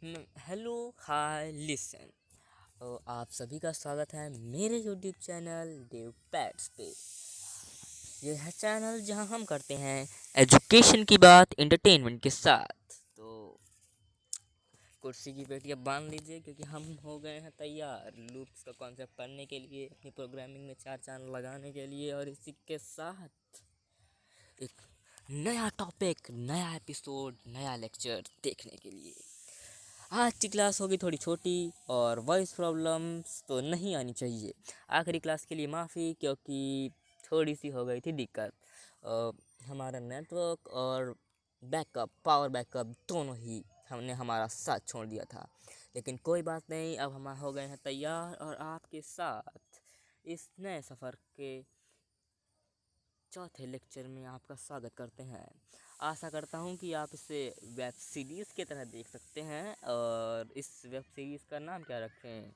Hello hi listen. आप सभी का स्वागत है मेरे यूट्यूब चैनल देव पैट्स पे। ये है चैनल जहां हम करते हैं एजुकेशन की बात एंटरटेनमेंट के साथ। तो कुर्सी की पेटी अब बांध लीजिए क्योंकि हम हो गए हैं तैयार लूप्स का कॉन्सेप्ट पढ़ने के लिए, अपनी प्रोग्रामिंग में चार चांद लगाने के लिए, और इसी के साथ एक नया टॉपिक, नया एपिसोड, नया लेक्चर देखने के लिए। आज की क्लास होगी थोड़ी छोटी और वॉइस प्रॉब्लम्स तो नहीं आनी चाहिए। आखिरी क्लास के लिए माफ़ी, क्योंकि थोड़ी सी हो गई थी दिक्कत। हमारा नेटवर्क और बैकअप, पावर बैकअप दोनों ही हमने हमारा साथ छोड़ दिया था। लेकिन कोई बात नहीं, अब हम हो गए हैं तैयार और आपके साथ इस नए सफ़र के चौथे लेक्चर में आपका स्वागत करते हैं। आशा करता हूँ कि आप इसे वेब सीरीज़ की तरह देख सकते हैं, और इस वेब सीरीज़ का नाम क्या रखें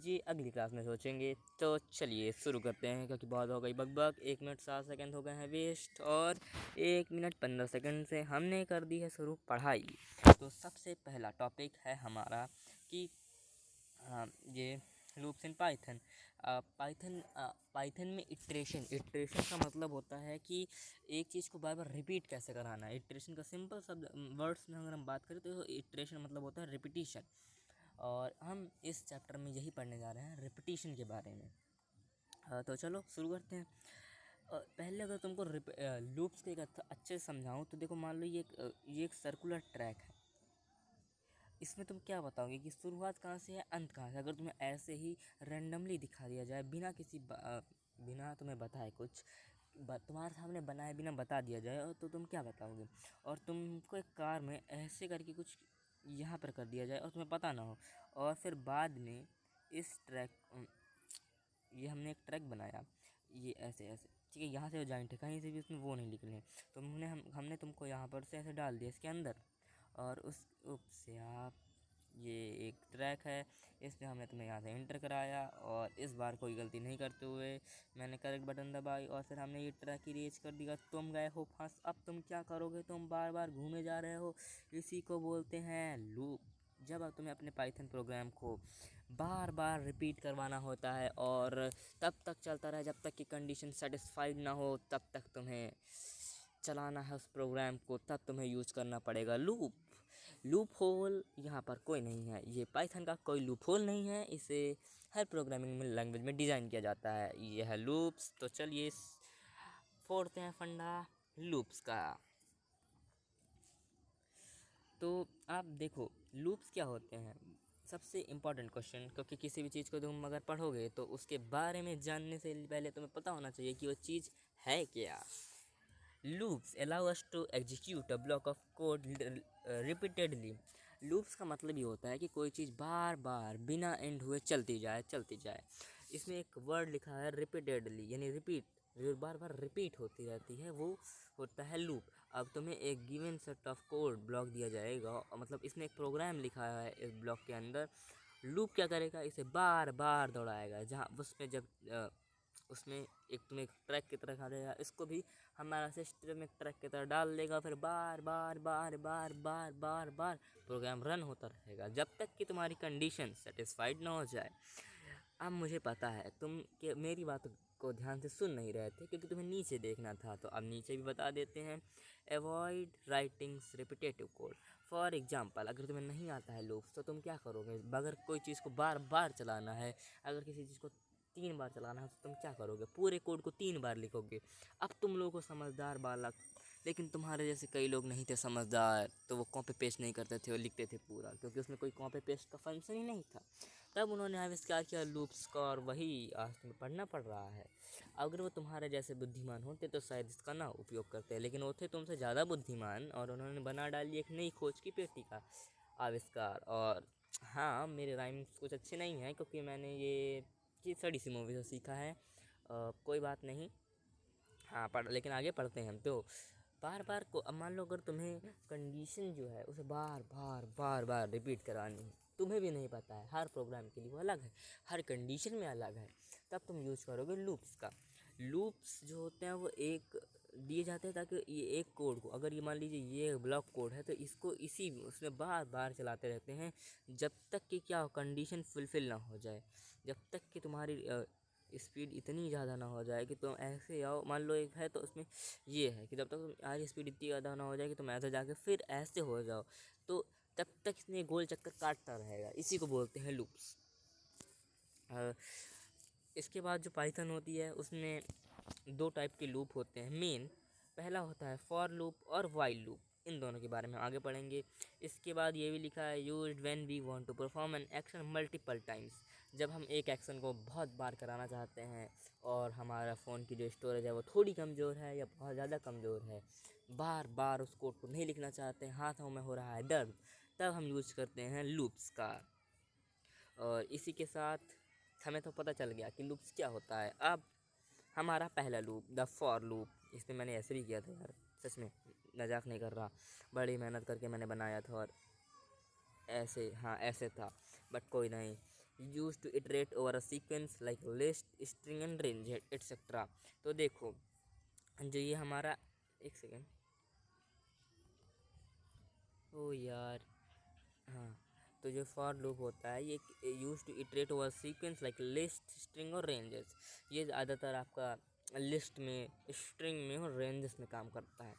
ये अगली क्लास में सोचेंगे। तो चलिए शुरू करते हैं, क्योंकि बहुत हो गई बकबक। 1 मिनट 7 सेकंड हो गए हैं वेस्ट, और 1 मिनट 15 सेकंड से हमने कर दी है शुरू पढ़ाई। तो सबसे पहला टॉपिक है हमारा कि ये लूप्स इन पाइथन। पाइथन में इटरेशन का मतलब होता है कि एक चीज़ को बार बार रिपीट कैसे कराना है। इटरेशन का सिंपल शब्द वर्ड्स में अगर हम बात करें तो इटरेशन मतलब होता है रिपीटिशन, और हम इस चैप्टर में यही पढ़ने जा रहे हैं रिपीटिशन के बारे में। तो चलो शुरू करते हैं। पहले अगर तुमको लूप्स के एक अच्छे से समझाऊँ तो देखो, मान लो ये एक सर्कुलर ट्रैक है। इसमें तुम क्या बताओगे कि शुरुआत कहाँ से है, अंत कहाँ से। अगर तुम्हें ऐसे ही रैंडमली दिखा दिया जाए, बिना तुम्हें बताए कुछ तुम्हारे सामने बनाए बिना बता दिया जाए, और तो तुम क्या बताओगे। और तुमको एक कार में ऐसे करके कुछ यहाँ पर कर दिया जाए और तुम्हें पता ना हो, और फिर बाद में इस ट्रैक ये हमने एक ट्रैक बनाया, ये ऐसे ऐसे ठीक है, यहाँ से जॉइंट है, कहीं से भी उसमें वो नहीं निकले, तो हमने तुमको यहाँ पर से ऐसे डाल दिया इसके अंदर, और उस से आप ये एक ट्रैक है, इसमें हमने तुम्हें यहाँ से एंटर कराया, और इस बार कोई गलती नहीं करते हुए मैंने करेक्ट बटन दबाई, और फिर हमने ये ट्रैक ही रेज कर दिया। तुम गए हो फंस। अब तुम क्या करोगे, तुम बार बार घूमे जा रहे हो। इसी को बोलते हैं लूप। जब अब तुम्हें अपने पाइथन प्रोग्राम को बार बार रिपीट करवाना होता है, और तब तक चलता रहे जब तक कि कंडीशन सेटिस्फाइड ना हो, तब तक तुम्हें चलाना है उस प्रोग्राम को, तब तुम्हें यूज करना पड़ेगा लूप। लूप होल यहाँ पर कोई नहीं है, ये पाइथन का कोई लूप होल नहीं है, इसे हर प्रोग्रामिंग में लैंग्वेज में डिज़ाइन किया जाता है। ये है लूप्स। तो चलिए फोड़ते हैं फंडा लूप्स का। तो आप देखो लूप्स क्या होते हैं। सबसे इम्पॉर्टेंट क्वेश्चन, क्योंकि किसी भी चीज़ को तुम अगर पढ़ोगे तो उसके बारे में जानने से पहले तुम्हें पता होना चाहिए कि वो चीज़ है क्या। Loops allow us to execute a block of code repeatedly। Loops का मतलब ये होता है कि कोई चीज़ बार बार बिना एंड हुए चलती जाए चलती जाए। इसमें एक वर्ड लिखा है रिपीटेडली, यानी रिपीट, जो बार बार रिपीट होती रहती है, वो होता है लूप। अब तुम्हें एक given set of code block दिया जाएगा, और मतलब इसमें एक प्रोग्राम लिखा है इस ब्लॉक के अंदर। लूप क्या करेगा, इसे बार बार दौड़ाएगा, जहाँ उसमें जब उसमें एक तुम्हें एक ट्रैक की तरह खा देगा, इसको भी हमारा सिस्टम एक ट्रैक की तरह डाल देगा। फिर बार बार बार बार बार बार बार प्रोग्राम रन होता रहेगा जब तक कि तुम्हारी कंडीशन सेटिस्फाइड ना हो जाए। अब मुझे पता है तुम कि मेरी बात को ध्यान से सुन नहीं रहे थे, क्योंकि तुम्हें नीचे देखना था, तो अब नीचे भी बता देते हैं। Avoid writing repetitive code. For example, अगर तुम्हें नहीं आता है लूप्स तो तुम क्या करोगे। अगर कोई चीज़ को बार बार चलाना है, अगर किसी चीज़ को 3 बार चलाना है, तो तुम क्या करोगे, पूरे कोड को 3 बार लिखोगे। अब तुम लोगों को समझदार बालक, लेकिन तुम्हारे जैसे कई लोग नहीं थे समझदार, तो वो कॉपी पेस्ट नहीं करते थे और लिखते थे पूरा, क्योंकि उसमें कोई कॉपी पेस्ट का फंक्शन ही नहीं था। तब उन्होंने आविष्कार किया लूप्स का, और वही आज तुम्हें पढ़ना पड़ रहा है। अगर वो तुम्हारे जैसे बुद्धिमान होते तो शायद इसका ना उपयोग करते, लेकिन वो थे तुमसे ज़्यादा बुद्धिमान, और उन्होंने बना डाली एक नई खोज की पेटी का आविष्कार। और हाँ, मेरे राइम्स कुछ अच्छे नहीं हैं, क्योंकि मैंने ये सड़ी सी मूवी से सीखा है। कोई बात नहीं, हाँ पढ़, लेकिन आगे पढ़ते हैं हम। तो बार बार को, अब मान लो अगर तुम्हें कंडीशन जो है उसे बार बार बार बार रिपीट करानी है, तुम्हें भी नहीं पता है, हर प्रोग्राम के लिए वो अलग है, हर कंडीशन में अलग है, तब तुम यूज़ करोगे लूप्स का। लूप्स जो होते हैं वो एक दिए जाते हैं ताकि ये एक कोड को, अगर ये मान लीजिए ये ब्लॉक कोड है तो इसको इसी उसमें बार बार चलाते रहते हैं जब तक कि क्या कंडीशन फुलफ़िल ना हो जाए, जब तक कि तुम्हारी स्पीड इतनी ज़्यादा ना हो जाए कि तुम ऐसे आओ, मान लो एक है तो उसमें ये है कि जब तक तुम्हारी स्पीड इतनी ज़्यादा ना हो जाए कि तुम ऐसे जाके फिर ऐसे हो जाओ, तो तब तक इसमें गोल चक्कर काटता रहेगा। इसी को बोलते हैं लूप्स। इसके बाद जो पाइथन होती है उसमें दो टाइप के लूप होते हैं मेन। पहला होता है फॉर लूप और वाइल लूप, इन दोनों के बारे में आगे पढ़ेंगे। इसके बाद ये भी लिखा है used when we want to perform an action multiple times, जब हम एक एक्शन को बहुत बार कराना चाहते हैं और हमारा फ़ोन की जो स्टोरेज है वो थोड़ी कमज़ोर है या बहुत ज़्यादा कमज़ोर है, बार बार उस कोड को नहीं लिखना चाहते हैं, हाथों में हो रहा है दर्द, तब हम यूज़ करते हैं लूप्स का। और इसी के साथ हमें तो पता चल गया कि लूप्स क्या होता है। अब हमारा पहला लूप द फॉर लूप, इसमें मैंने ऐसे भी किया था यार, सच में मजाक नहीं कर रहा, बड़ी मेहनत करके मैंने बनाया था और ऐसे, हाँ ऐसे था, बट कोई नहीं। Use to iterate over a sequence like list string and range etcetera. तो देखो जो ये हमारा, एक सेकेंड, ओ यार, हाँ, तो जो फॉर लूप होता है ये use to iterate over sequence like list string और रेंजेस, ये ज़्यादातर आपका लिस्ट में, स्ट्रिंग में और रेंजेस में काम करता है।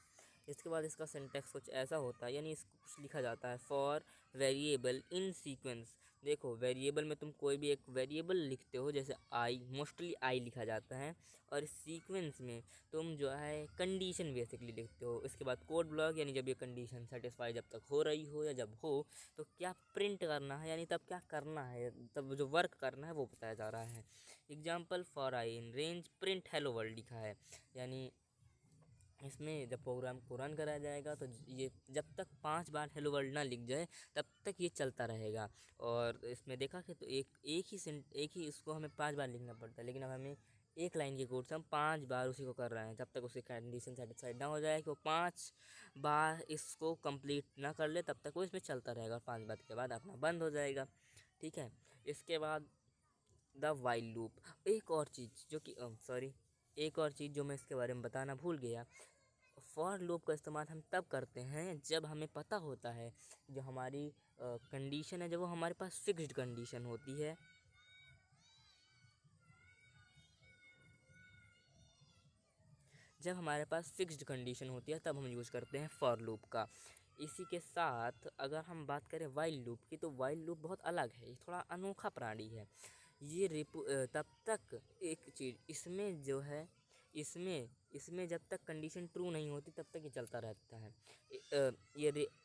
इसके बाद इसका सिंटैक्स कुछ ऐसा होता है, यानी इसको कुछ लिखा जाता है फॉर वेरिएबल इन सीक्वेंस। देखो वेरिएबल में तुम कोई भी एक वेरिएबल लिखते हो, जैसे आई, मोस्टली आई लिखा जाता है, और सीक्वेंस में तुम जो है कंडीशन बेसिकली लिखते हो। इसके बाद कोड ब्लॉक, यानी जब ये कंडीशन सेटिस्फाई जब तक हो रही हो या जब हो तो क्या प्रिंट करना है, यानी तब क्या करना है, तब जो वर्क करना है वो बताया जा रहा है। Example for i in range print hello world लिखा है, यानी इसमें जब प्रोग्राम को रन कराया जाएगा तो ये जब तक 5 बार हेलो वर्ल्ड ना लिख जाए तब तक ये चलता रहेगा। और इसमें देखा कि तो एक ही इसको हमें 5 बार लिखना पड़ता है, लेकिन अब हमें एक लाइन के कोड से हम 5 बार उसी को कर रहे हैं, जब तक उसकी कंडीशन सेटिस्फाइड ना हो जाए कि वो 5 बार इसको कंप्लीट ना कर ले तब तक वो इसमें चलता रहेगा, और 5 बार के बाद अपना बंद हो जाएगा। ठीक है। इसके बाद द वाइल लूप, एक और चीज़ जो कि सॉरी, एक और चीज़ जो मैं इसके बारे में बताना भूल गया। फॉर लूप का इस्तेमाल हम तब करते हैं जब हमें पता होता है जो हमारी कंडीशन है, जब वो हमारे पास फिक्स्ड कंडीशन होती है, जब हमारे पास फिक्स्ड कंडीशन होती है तब हम यूज़ करते हैं फॉर लूप का। इसी के साथ अगर हम बात करें वाइल लूप की, तो वाइल लूप बहुत अलग है, ये थोड़ा अनोखा प्राणी है। ये तब तक एक चीज़ इसमें जो है, इसमें जब तक कंडीशन ट्रू नहीं होती तब तक ये चलता रहता है।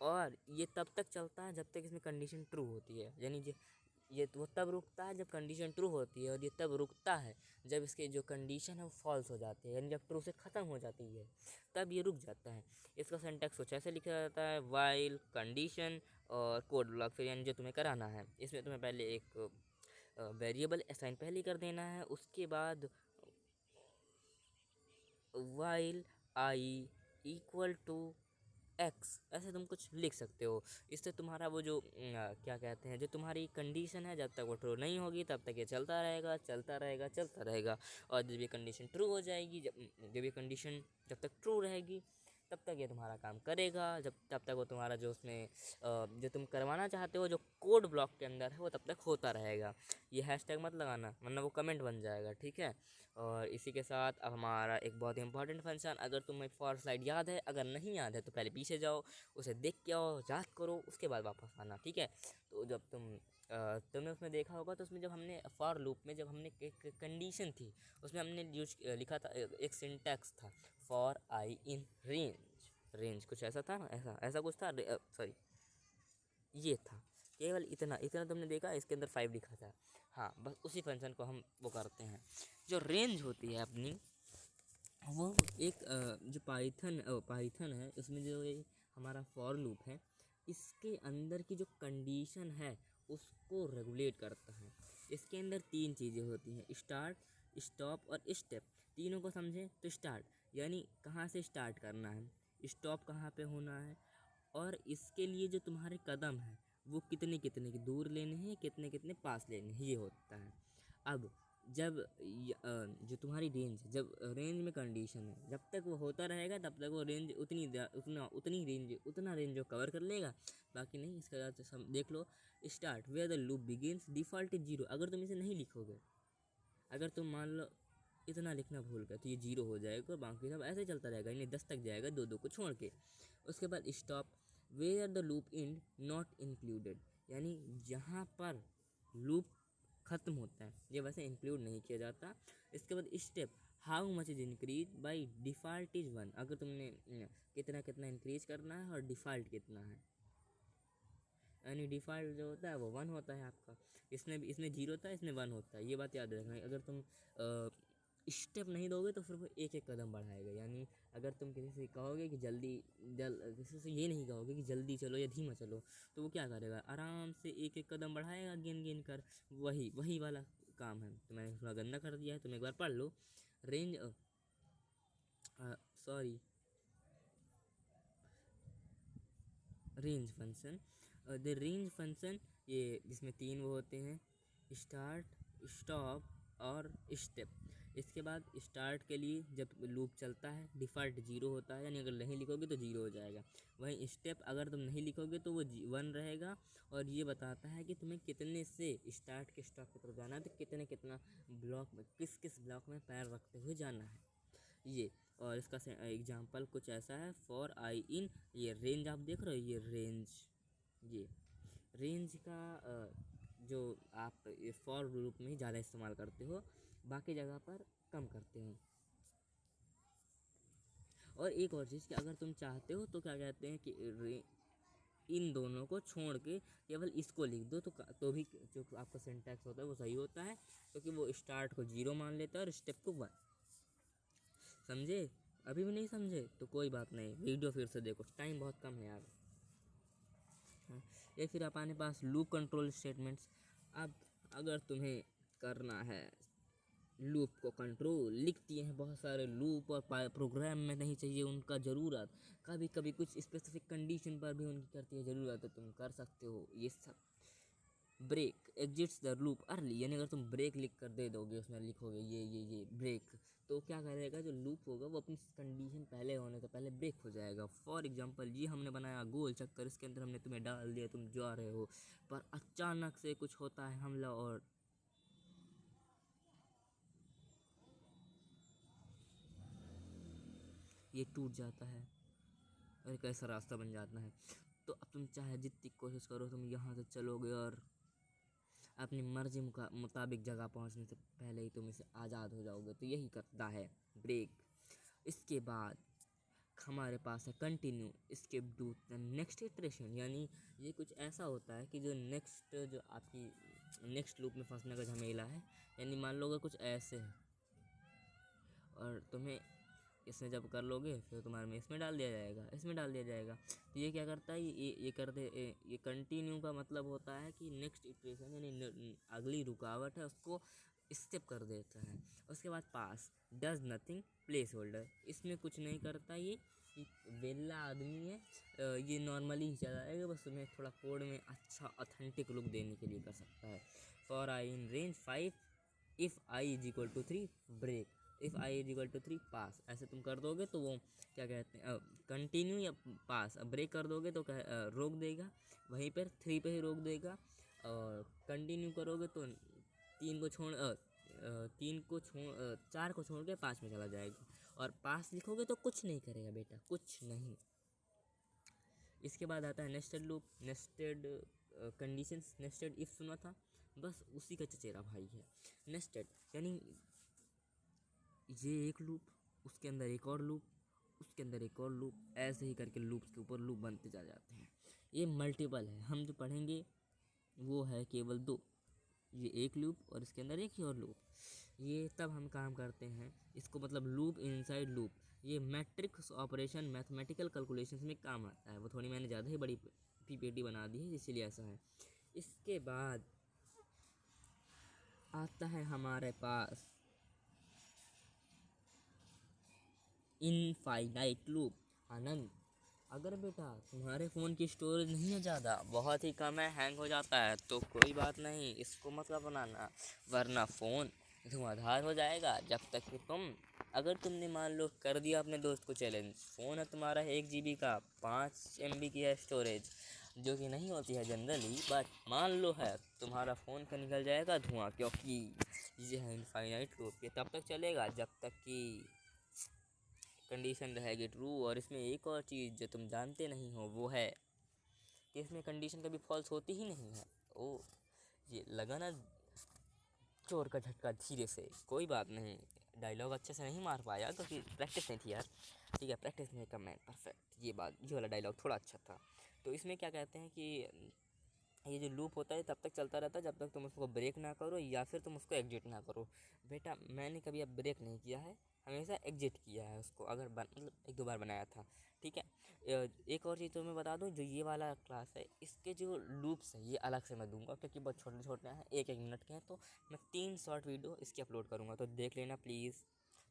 और ये तब तक चलता है जब तक इसमें कंडीशन ट्रू होती है, यानी ये वो तब रुकता है जब कंडीशन ट्रू होती है, और ये तब रुकता है जब इसके जो कंडीशन है वो फॉल्स हो जाती है, यानी जब ट्रू से ख़त्म हो जाती है तब ये रुक जाता है। इसका सिंटैक्स कुछ ऐसे लिखा जाता है वाइल कंडीशन और कोड ब्लॉक, फिर यानी जो तुम्हें कराना है इसमें तुम्हें पहले एक वेरिएबल असाइन पहले कर देना है, उसके बाद while i equal to x, ऐसे तुम कुछ लिख सकते हो। इससे तुम्हारा वो जो क्या कहते हैं, जो तुम्हारी कंडीशन है जब तक वो ट्रू नहीं होगी तब तक ये चलता रहेगा चलता रहेगा चलता रहेगा, और जब ये कंडीशन ट्रू हो जाएगी, जब ये कंडीशन जब तक ट्रू रहेगी तब तक ये तुम्हारा काम करेगा, जब तब तक वो तुम्हारा जो उसमें जो तुम करवाना चाहते हो जो कोड ब्लॉक के अंदर है वो तब तक होता रहेगा। ये हैशटैग मत लगाना वरना वो कमेंट बन जाएगा, ठीक है। और इसी के साथ अब हमारा एक बहुत इंपॉर्टेंट फंक्शन, अगर तुम्हें फॉर स्लाइड याद है, अगर नहीं याद है तो पहले पीछे जाओ, उसे देख के आओ, याद करो, उसके बाद वापस आना, ठीक है। तो जब तुमने उसमें देखा होगा तो उसमें जब हमने फॉर लूप में जब हमने एक कंडीशन थी उसमें हमने यूज लिखा था, एक सिंटैक्स था for i in range, range कुछ ऐसा था ना, ऐसा ऐसा कुछ था, सॉरी ये था, केवल इतना इतना तुमने देखा, इसके अंदर 5 लिखा था। हाँ, बस उसी फंक्शन को हम वो करते हैं। जो रेंज होती है अपनी, वो एक जो पाइथन है उसमें जो ये हमारा फॉर लूप है इसके अंदर की जो कंडीशन है उसको रेगुलेट करता है। इसके अंदर 3 चीज़ें होती हैं, स्टार्ट, स्टॉप और स्टेप। तीनों को समझें तो स्टार्ट यानी कहाँ से स्टार्ट करना है, स्टॉप कहाँ पे होना है, और इसके लिए जो तुम्हारे कदम हैं वो कितने कितने की दूर लेने हैं, कितने कितने पास लेने हैं, ये होता है। अब जब जो तुम्हारी रेंज, जब रेंज में कंडीशन है, जब तक वो होता रहेगा तब तक वो रेंज उतनी रेंज उतना रेंज वो कवर कर लेगा, बाकी नहीं। इसका देख लो, start where the loop begins default is 0। अगर तुम इसे नहीं लिखोगे, अगर तुम मान लो इतना लिखना भूल गए तो ये 0 हो जाएगा, बाकी सब ऐसे चलता रहेगा, यानी 10 तक जाएगा, 2 को छोड़ के। उसके बाद stop where the loop end not included, यानी जहाँ पर लूप ख़त्म होता है, ये वैसे इंक्लूड नहीं किया जाता। इसके बाद step how much is increase by default is 1, अगर तुमने कितना कितना इंक्रीज करना है और डिफ़ॉल्ट कितना है, यानी डिफ़ॉल्ट जो होता है वो 1 होता है आपका, इसमें 0 होता है, इसमें 1 होता है, ये बात याद रखना। अगर तुम स्टेप नहीं दोगे तो फिर वो एक एक कदम बढ़ाएगा, यानी अगर तुम किसी से कहोगे कि किसी से ये नहीं कहोगे कि जल्दी चलो या धीमा चलो, तो वो क्या करेगा, आराम से एक एक कदम बढ़ाएगा गिन गिन कर, वही वाला काम है। तो मैंने थोड़ा गंदा कर दिया है, तुम एक बार पढ़ लो। Range sorry range function, the range function, ये जिसमें 3 वो होते हैं, स्टार्ट, स्टॉप और स्टेप। इसके बाद स्टार्ट के लिए जब लूप चलता है डिफ़ॉल्ट 0 होता है, यानी अगर नहीं लिखोगे तो 0 हो जाएगा। वहीं स्टेप अगर तुम नहीं लिखोगे तो वो 1 रहेगा, और ये बताता है कि तुम्हें कितने से स्टार्ट के स्टॉप की तरफ जाना है, तो कितना ब्लॉक में, किस किस ब्लॉक में पैर रखते हुए जाना है ये। और इसका एग्जांपल कुछ ऐसा है, फॉर आई इन, ये रेंज आप देख रहे हो, ये ये रेंज का जो आप फॉर ग्रुप में ही ज़्यादा इस्तेमाल करते हो, बाकी जगह पर कम करते हो। और एक और चीज़ कि अगर तुम चाहते हो तो क्या कहते हैं कि इन दोनों को छोड़ के केवल इसको लिख दो, तो भी जो आपका सिंटैक्स होता है वो सही होता है, क्योंकि वो स्टार्ट को 0 मान लेता है और स्टेप को 1। समझे? अभी भी नहीं समझे तो कोई बात नहीं, वीडियो फिर से देखो, टाइम बहुत कम है यार। हाँ, ये फिर अपने पास लूप कंट्रोल स्टेटमेंट्स। अब अगर तुम्हें करना है लूप को कंट्रोल, लिख दिए हैं बहुत सारे लूप, और प्रोग्राम में नहीं चाहिए उनका ज़रूरत, कभी कभी कुछ स्पेसिफिक कंडीशन पर भी उनकी करती है ज़रूरत, तो तुम कर सकते हो ये सब। Break exits the loop early, यानी अगर तुम ब्रेक लिख कर दे दोगे, उसमें लिखोगे ये ब्रेक, तो क्या करेगा, जो लूप होगा वो अपनी कंडीशन पहले होने से पहले ब्रेक हो जाएगा। फॉर एग्जांपल, ये हमने बनाया गोल चक्कर, इसके अंदर हमने तुम्हें डाल दिया, तुम जा रहे हो, पर अचानक से कुछ होता है हमला और ये टूट जाता है और एक ऐसा रास्ता बन जाता है। तो अब तुम चाहे जितनी कोशिश करो, तुम यहाँ से चलोगे और अपनी मर्जी मुताबिक जगह पहुँचने से पहले ही तुम इसे आज़ाद हो जाओगे, तो यही करता है ब्रेक। इसके बाद हमारे पास है continue, skip, do the next iteration, यानी ये कुछ ऐसा होता है कि जो जो आपकी नेक्स्ट लूप में फंसने का झमेला है, यानी मान लो अगर कुछ ऐसे है और तुम्हें इसमें जब कर लोगे फिर तुम्हारे में इसमें डाल दिया जाएगा, इसमें डाल दिया जाएगा, तो ये क्या करता है, ये कंटिन्यू का मतलब होता है कि नेक्स्ट इटरेशन, यानी अगली रुकावट है उसको स्किप कर देता है। उसके बाद पास डज नथिंग प्लेस होल्डर, इसमें कुछ नहीं करता, ये वेला आदमी है, ये नॉर्मली ही चला जाएगा, बस तुम्हें थोड़ा कोड में अच्छा ऑथेंटिक लुक देने के लिए कर सकता है। For i in range 5 if i is equal to 3 break, if i is equal to 3 pass, ऐसे तुम कर दोगे तो वो क्या कहते हैं, कंटिन्यू या पास, ब्रेक कर दोगे तो रोक देगा, वहीं पर 3 पे ही रोक देगा, और कंटिन्यू करोगे तो 4 को छोड़ के 5 में चला जाएगा, और पास लिखोगे तो कुछ नहीं करेगा बेटा, कुछ नहीं। इसके बाद आता है nested loop, nested conditions, nested if सुना था, बस उसी का चचेरा भाई है नेस्टेड, यानी ये एक लूप, उसके अंदर एक और लूप, उसके अंदर एक और लूप, ऐसे ही करके लूप्स के ऊपर लूप बनते जा जाते हैं। ये मल्टीपल है, हम जो पढ़ेंगे वो है केवल 2, ये एक लूप और इसके अंदर एक ही और लूप। ये तब हम काम करते हैं इसको, मतलब लूप इनसाइड लूप, ये मैट्रिक्स ऑपरेशन मैथमेटिकल कैलकुलेशंस में काम आता है। वो थोड़ी मैंने ज़्यादा ही बड़ी पीपीटी बना दी है इसीलिए ऐसा है। इसके बाद आता है हमारे पास इनफाइनाइट लूप, आनंद। अगर बेटा तुम्हारे फ़ोन की स्टोरेज नहीं है ज़्यादा, बहुत ही कम है, हैंग हो जाता है, तो कोई बात नहीं, इसको मतलब बनाना, वरना फ़ोन धुआंधार हो जाएगा जब तक कि अगर तुमने मान लो कर दिया अपने दोस्त को चैलेंज, फ़ोन है तुम्हारा 1 GB का, 5 MB की है स्टोरेज, जो कि नहीं होती है जनरली, बट मान लो है, तुम्हारा फ़ोन का निकल जाएगा धुआं, क्योंकि ये है इनफाइनाइट लूप। ये तब तक चलेगा जब तक कि कंडीशन रहेगी ट्रू। और इसमें एक और चीज़ जो तुम जानते नहीं हो वो है कि इसमें कंडीशन कभी फॉल्स होती ही नहीं है। ओ, ये लगा ना चोर का झटका धीरे से। कोई बात नहीं, डायलॉग अच्छे से नहीं मार पाया क्योंकि प्रैक्टिस नहीं थी यार। ठीक है, प्रैक्टिस नहीं का मैन परफेक्ट। ये वाला डायलॉग थोड़ा अच्छा था। तो इसमें क्या कहते हैं कि ये जो लूप होता है तब तक चलता रहता है जब तक तुम उसको ब्रेक ना करो या फिर तुम उसको एग्जिट ना करो। बेटा मैंने कभी अब ब्रेक नहीं किया है, हमेशा एग्जिट किया है उसको, अगर मतलब 1-2 बार बनाया था। ठीक है, एक और चीज़ तो मैं बता दूं, जो ये वाला क्लास है इसके जो लूप्स हैं ये अलग से मैं दूंगा क्योंकि बहुत छोटे छोटे हैं, 1-1 मिनट के हैं। तो मैं 3 शॉर्ट वीडियो इसकी अपलोड करूँगा, तो देख लेना प्लीज़।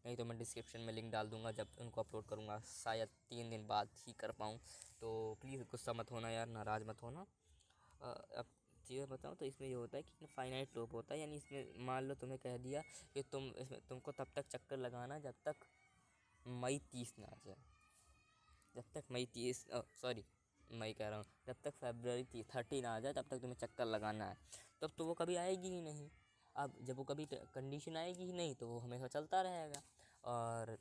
नहीं तो मैं डिस्क्रिप्शन में लिंक डाल दूंगा जब उनको अपलोड करूँगा, शायद 3 दिन बाद ही कर पाऊँ। तो प्लीज़ गुस्सा मत होना यार, नाराज़ मत होना। अब चीज़ें बताऊँ तो इसमें ये होता है कि फाइनाइट लूप होता है, यानी इसमें मान लो तुम्हें कह दिया कि तुमको तब तक चक्कर लगाना जब तक मई 30 ना आ जाए। जब तक मई 30 सॉरी मई कह रहा हूँ, जब तक February 30 ना आ जाए तब तक तुम्हें चक्कर लगाना है। तब तो वो कभी आएगी ही नहीं। अब जब वो कभी कंडीशन आएगी ही नहीं तो वो हमेशा चलता रहेगा। और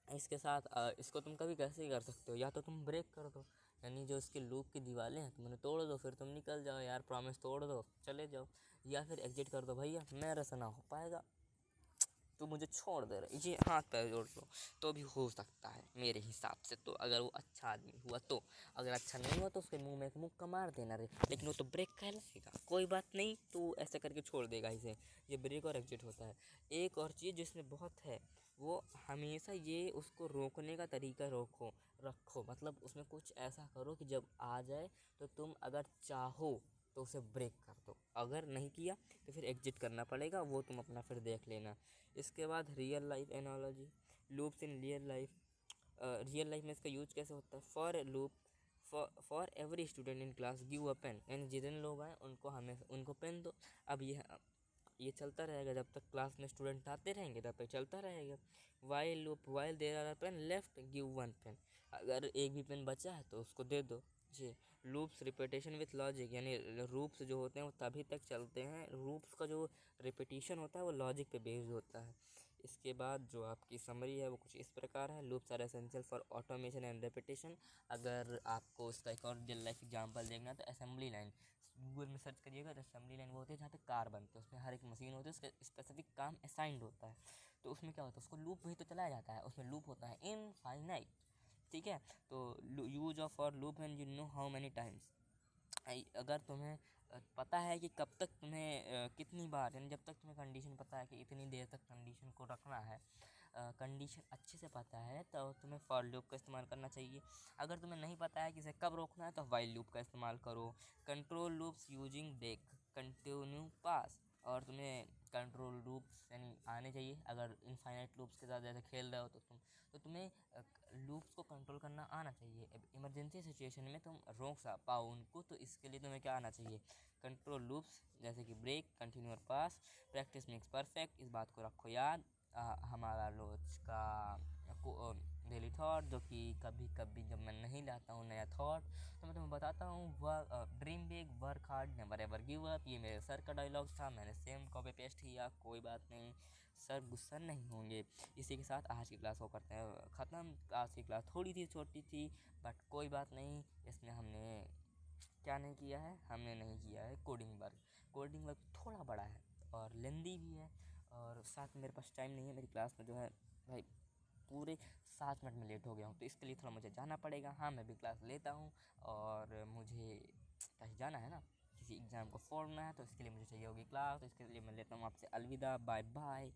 इसके साथ इसको तुम कभी कैसे कर सकते हो, या तो तुम ब्रेक कर दो, यानी जो इसके लूप की दीवारें हैं तुम उन्हें तोड़ दो, फिर तुम निकल जाओ यार, प्रॉमिस तोड़ दो चले जाओ। या फिर एग्जिट कर दो, भैया मेरे से ना हो पाएगा, तो मुझे छोड़ दे रहा, ये हाथ पैर जोड़ लो, तो भी हो सकता है मेरे हिसाब से। तो अगर वो अच्छा आदमी हुआ तो, अगर अच्छा नहीं हुआ तो उसके मुंह में एक मुक्का मार देना रे, लेकिन वो तो ब्रेक कहलाएगा। कोई बात नहीं, तो ऐसा करके छोड़ देगा इसे। ये ब्रेक और एग्जिट होता है। एक और चीज़ जिसमें बहुत है, वो हमेशा ये उसको रोकने का तरीका रखो, मतलब उसमें कुछ ऐसा करो कि जब आ जाए तो तुम अगर चाहो तो उसे ब्रेक कर दो, अगर नहीं किया तो फिर एग्जिट करना पड़ेगा, वो तुम अपना फिर देख लेना। इसके बाद real life analogy, loops in real life में इसका यूज कैसे होता है। For a loop for every student in class give a pen, यानी जितने लोग आए उनको हमेशा उनको पेन दो। अब ये चलता रहेगा जब तक क्लास में स्टूडेंट आते रहेंगे, तब तक चलता रहेगा। While loop, while there are pen left give 1 pen, अगर एक भी पेन बचा है तो उसको दे दो। जी, लूप्स रिपीटेशन विथ लॉजिक, यानी लूप्स जो होते हैं वो तभी तक चलते हैं, लूप्स का जो रिपीटिशन होता है वो लॉजिक पे बेस्ड होता है। इसके बाद जो आपकी समरी है वो कुछ इस प्रकार है। Loops are essential for automation and repetition. अगर आपको इसका एक और रियल लाइफ एग्जांपल देखना है तो असेंबली लाइन, गूगल में सर्च करिएगा तो असेंबली लाइन वो होती है जहाँ पे कार बनते हैं, उसमें हर एक मशीन होती है, उसका स्पेसिफिक काम असाइंड होता है। तो उसमें क्या होता है, उसको लूप भी तो चलाया जाता है, उसमें लूप होता है इनफाइनाइट। ठीक है, तो यूज ऑफ और loop and you know how many times, अगर तुम्हें पता है कि कब तक तुम्हें कितनी बार, यानी जब तक तुम्हें कंडीशन पता है कि इतनी देर तक कंडीशन को रखना है, कंडीशन अच्छे से पता है तो तुम्हें फॉर लूप का इस्तेमाल करना चाहिए। अगर तुम्हें नहीं पता है कि इसे कब रोकना है तो वाइल लूप का इस्तेमाल करो। Control loops using break continue pass, और तुम्हें कंट्रोल लूप्स यानी आने चाहिए। अगर इनफाइनाइट लूप्स के साथ जैसे खेल रहे हो तो तुम्हें लूप्स को कंट्रोल करना आना चाहिए। अब इमरजेंसी सिचुएशन में तुम रोक पाओ उनको, तो इसके लिए तुम्हें क्या आना चाहिए, कंट्रोल लूप्स, जैसे कि ब्रेक, कंटिन्यू, पास, प्रैक्टिस मेक्स परफेक्ट। इस बात को रखो याद। हमारा रोज का डेली थॉट, जो कि कभी कभी जब मैं नहीं लाता हूँ नया थॉट तो मैं तुम्हें बताता हूँ, dream big, work hard, never ever give up. ये मेरे सर का डायलॉग था, मैंने सेम कॉपी पेस्ट किया। कोई बात नहीं, सर गुस्सा नहीं होंगे। इसी के साथ आज की क्लास को करते हैं ख़त्म। आज की क्लास थोड़ी सी छोटी थी बट कोई बात नहीं, इसमें हमने क्या नहीं किया है, हमने नहीं किया है कोडिंग वर्क। कोडिंग वर्क थोड़ा बड़ा है और लेंदी भी है, और साथ में मेरे पास टाइम नहीं है। मेरी क्लास में जो है भाई पूरे 7 मिनट में लेट हो गया हूँ, तो इसके लिए थोड़ा मुझे जाना पड़ेगा। हाँ, मैं भी क्लास लेता हूँ और मुझे कहीं जाना है ना, किसी एग्ज़ाम को फोड़ना है, तो इसके लिए मुझे चाहिए होगी क्लास। तो इसके लिए मैं लेता हूँ आपसे अलविदा, बाय बाय।